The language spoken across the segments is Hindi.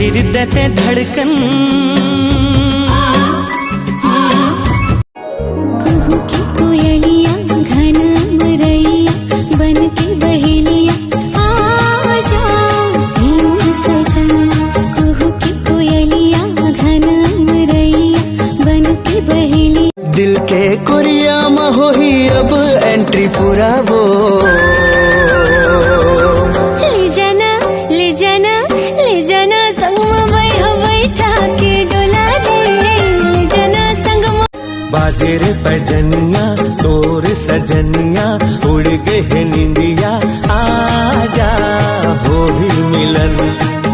हृदय ते धड़कन कुहू की कोयलिया घन मरैया बन के बहेलिया आजा मोर सजन। कुहू की कोयलिया घन मरैया बन के बहेलिया। दिल के कोरिया में हो ही अब एंट्री पूरा वो ले जाना संग बैठा के डोला ले जाना संग। बाजे रे पैजनिया तोर सजनिया उड़ गए निंदिया आजा हो ही मिलन।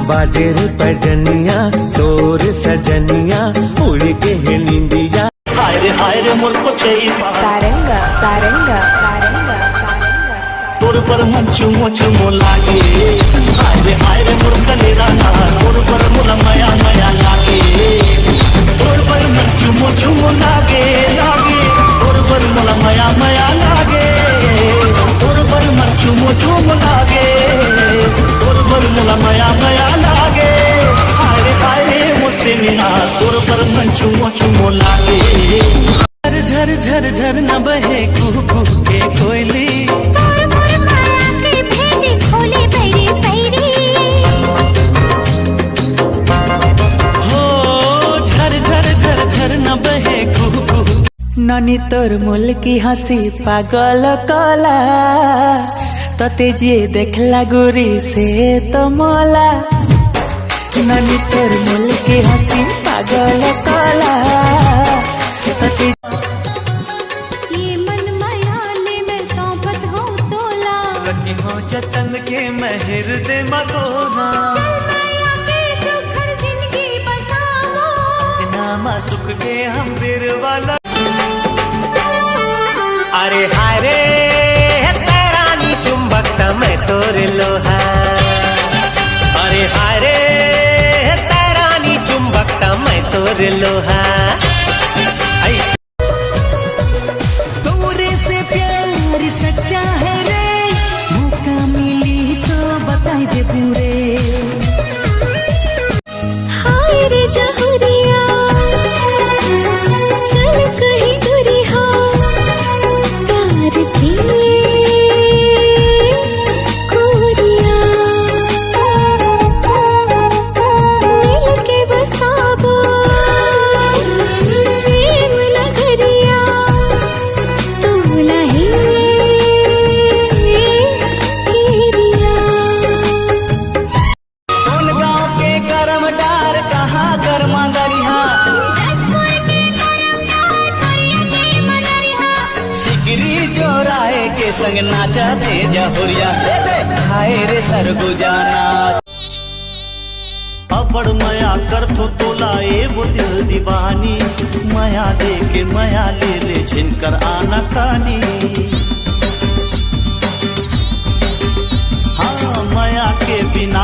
बाजे रे पैजनिया तोर सजनिया उड़ गए निंदिया। हाय रे मोर को चाहिए सारंगा सारंगा सारंगा सारंगा तोर पर मन चुमो लागे। हाय रे मोर कलेरा ना तोर पर मोला माया माया लागे। तोर पर मन चुमो लागे लागे तोर पर मोला माया माया लागे। तोर पर मन चुमो लागे तोर पर मोला माया माया लागे। हाय रे मुझसे मिला तोर पर मन चुमो लागे। झर झर झर न बहे कुहू कुहू के कोयली। नानी तोर मुल की हंसी पागल कला तते जे देखला गुरी से तो मोला। नानी तोर मुल की हंसी पागल कला तते ये मन मायाले में सौंपत हूँ तोला। कटी हो जतन के महर दे मगोना। जिंदगी बसाओ नामा सुख के हम बिर वाला। अरे हाय रे तेरानी चुंबक मैं तोर लोहा। अरे हाय रे तेरानी चुंबक मैं तोर लोहा। तोरे से प्यार सच्चा है रे मौका मिली तो बताई दे पूरे। हाय रे जहुरिया चल कहीं दूरी हो प्यार की कोरिया। मिल के बसाबो प्रेम नगरिया तोला ही गिरिया। कौन गाँव के करम डार कहाँ गरमा दरिया। सिकरी जो राय के संग नाचा दे जहुरिया। हाय रे सरगुजाना अबड़ माया कर थो तोला ए वो दिल दीवानी। माया दे के माया ले झिनकर आना कानी। हाँ माया के बिना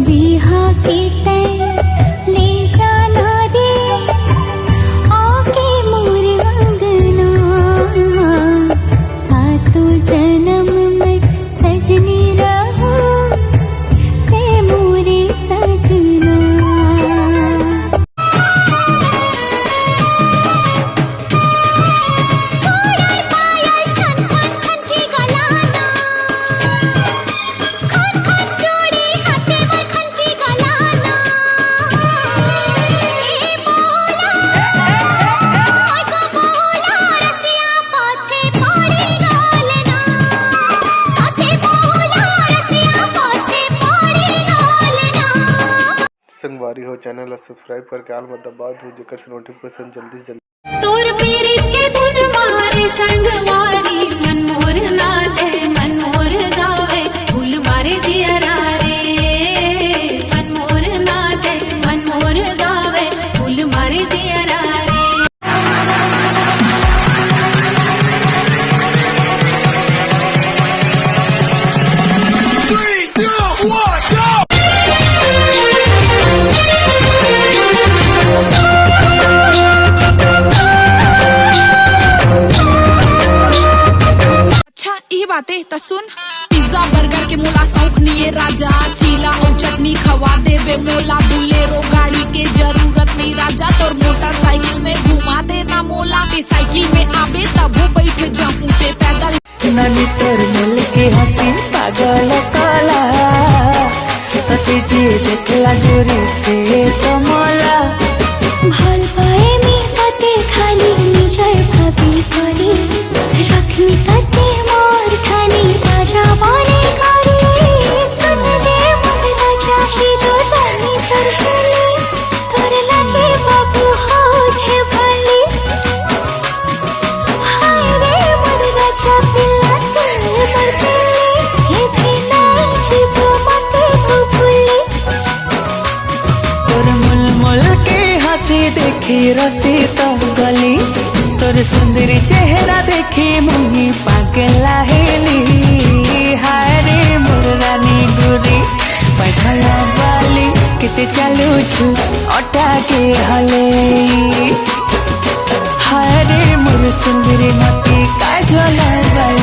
बिहा के तय ले जाना दे आके मोर अंगना। सातों जन्म में सजनी रहूं ते मोरे सजना। संगवारी हो चैनल सब्सक्राइब करके आल मत दबा दो जेकर से नोटिफिकेशन जल्दी से जल्दी। तोर पीरी के धुन मारे संगवारी मन मोर नाचे मन मोर गावे फूल मारे दियरा रे। मन मोर नाचे मन मोर गावे फूल मारे दियरा रे। यही बातें त सुन। पिज्जा बर्गर के मोला शौक नहीं राजा, चीला और चटनी खवा देवे मोला, बुलेरो गाड़ी के जरूरत नहीं राजा, तोर मोटरसाइकिल में घुमा देना मोला, ते साइकिल में आवे तब वो बैठ जाऊं पे पैदल। नानी तोर मिल के हंसी पागल कला, तते जे देखला गोरी से तो मोला। ভাল পায়ে মি তাতে খালি নিজের ভাবি করি, রাখমি তাতে মোর খানি রাজা বনে করি। শুনলে মন রাজা হিরো রানী তোর হলে, তোর লাগে বাবু হচ্ছে ভালি। হায় রে মোর রাজা পিল্লা তোর বদলে, হে ভিনা জীব মতে ভুলি। तोर मुलमुल के हंसी देखी रसी तो गली, तोर सुंदरी चेहरा देखी मुही पागला हेली। हाय रे मोर रानी गुरी पझला वाली, किते चालू छु अटा के हले। हाय रे मोर सुंदरी मती काजला वाली।